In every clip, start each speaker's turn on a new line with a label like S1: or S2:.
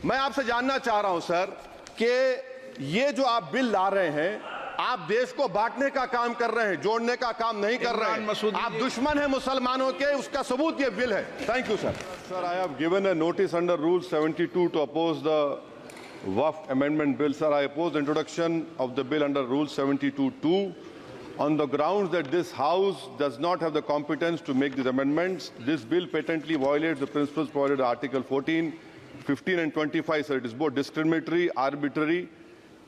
S1: मैं आपसे जानना चाह रहा हूं सर कि ये जो आप बिल ला रहे हैं, आप देश को बांटने का काम कर रहे हैं, जोड़ने का काम नहीं कर रहे हैं। आप दुश्मन हैं मुसलमानों के, उसका सबूत ये बिल है। Thank you sir. Sir, I have given a notice under rule 72 to oppose the Waqf amendment bill. Sir, I oppose the introduction of the bill under Rule 72(2) on the grounds that this House does not have the competence to make these amendments. This bill patently violates the principles provided in Article 14, 15 and 25. Sir, it is both discriminatory, arbitrary.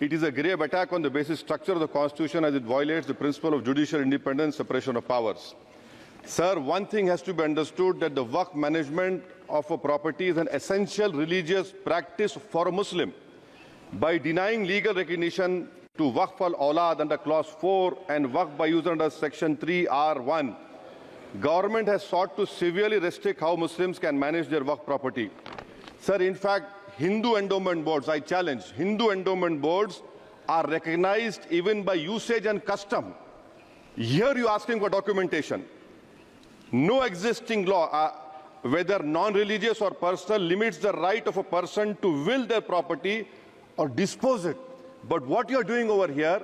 S1: It is a grave attack on the basic structure of the Constitution as it violates the principle of judicial independence, separation of powers. Sir, one thing has to be understood, that the Waqf management of a property is an essential religious practice for a Muslim. By denying legal recognition to Waqf al-Awlad under Clause 4 and Waqf by user under Section 3(r)(1), government has sought to severely restrict how Muslims can manage their Waqf property. Sir, in fact, Hindu endowment boards, I challenge, Hindu endowment boards are recognized even by usage and custom. Here you are asking for documentation. No existing law, whether non-religious or personal, limits the right of a person to will their property or dispose it. But what you are doing over here,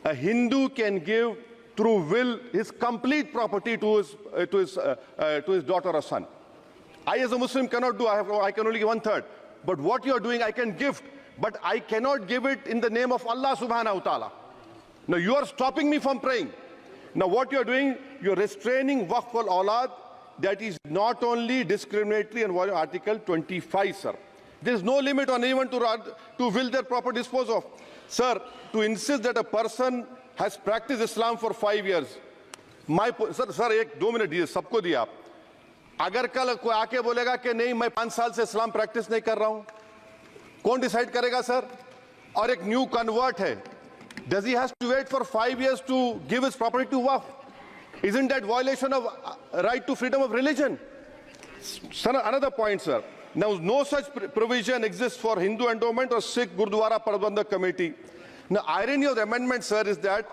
S1: a Hindu can give through will his complete property to his daughter or son. I as a Muslim cannot do, I can only give 1/3. But what you are doing, I can gift, but I cannot give it in the name of Allah subhanahu wa ta'ala. Now you are stopping me from praying. Now what you are doing, you are restraining Waqf al-Awlad. That is not only discriminatory and violating Article 25, sir. There is no limit on anyone to will their property dispose of. Sir, to insist that a person has practiced Islam for 5 years, sir, एक 2 minute दिए, सबको दिया आप। अगर कल कोई आके बोलेगा कि नहीं मैं 5 साल से इस्लाम प्रैक्टिस नहीं कर रहा हूं, कौन डिसाइड करेगा सर? और एक न्यू कन्वर्ट है, does he has to wait for 5 years to give his property to Waqf? Isn't that violation of right to freedom of religion? Sir, another point, sir. Now, no such provision exists for Hindu endowment or Sikh Gurdwara Prabandhak Committee. Now, irony of the amendment, sir, is that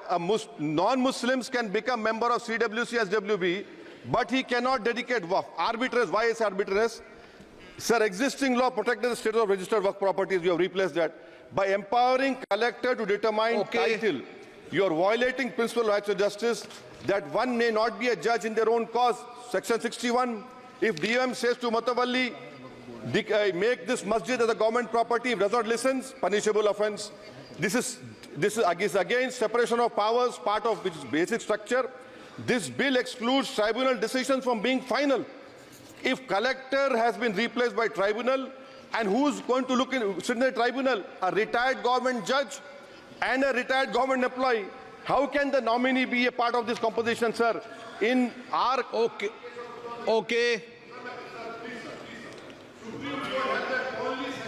S1: non-Muslims can become member of CWC, SWB, but he cannot dedicate Waqf. Arbitrary. Why is arbitrary? Sir, existing law protected the status of registered Waqf properties. You have replaced that. By empowering collector to determine title, you are violating principle of rights of justice, that one may not be a judge in their own cause. Section 61. If DOM says to Mutawalli, make this masjid as a government property, if does not listen, punishable offence. This is against separation of powers, part of which is basic structure. This bill excludes tribunal decisions from being final. If collector has been replaced by tribunal, and who's going to sit in the tribunal? A retired government judge and a retired government employee. How can the nominee be a part of this composition, sir? In our
S2: okay.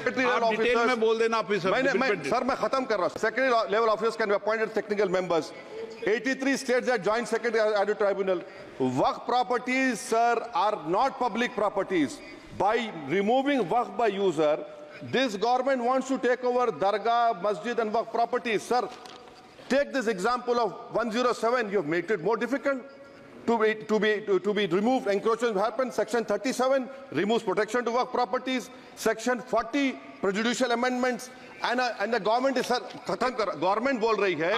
S2: आप detail में बोल देना officer.
S1: Sir मैं खत्म कर रहा हूं। Secretary level officers can be appointed technical members. 83 states that joint secretary added tribunal. Waqf properties, sir, are not public properties. By removing Waqf by user, this government wants to take over Dargah, Masjid and Waqf properties. Sir, take this example of 107. You have made it more difficult to be removed. Encroachment happens. Section 37 removes protection to Waqf properties. Section 40 prejudicial amendments. And the government is, sir, government बोल रही है,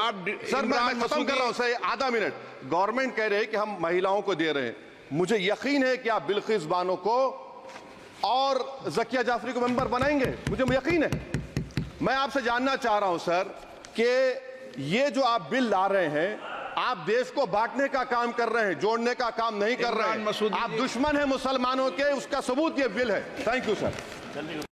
S1: sir मैं खत्म कर रहा हूं sir, आधा minute. Government कह रहे हैं कि हम महिलाओं को दे रहे हैं। मुझे यकीन है कि आप बिल्किस बानो को और ज़किया जाफरी को मेंबर बनाएंगे, मुझे यकीन है। मैं आपसे जानना चाह रहा हूं सर कि ये जो आप बिल ला रहे हैं, आप देश को बांटने का काम कर रहे हैं, जोड़ने का काम नहीं कर रहे हैं। आप दुश्मन हैं मुसलमानों के, उसका सबूत ये बिल है। Thank you sir.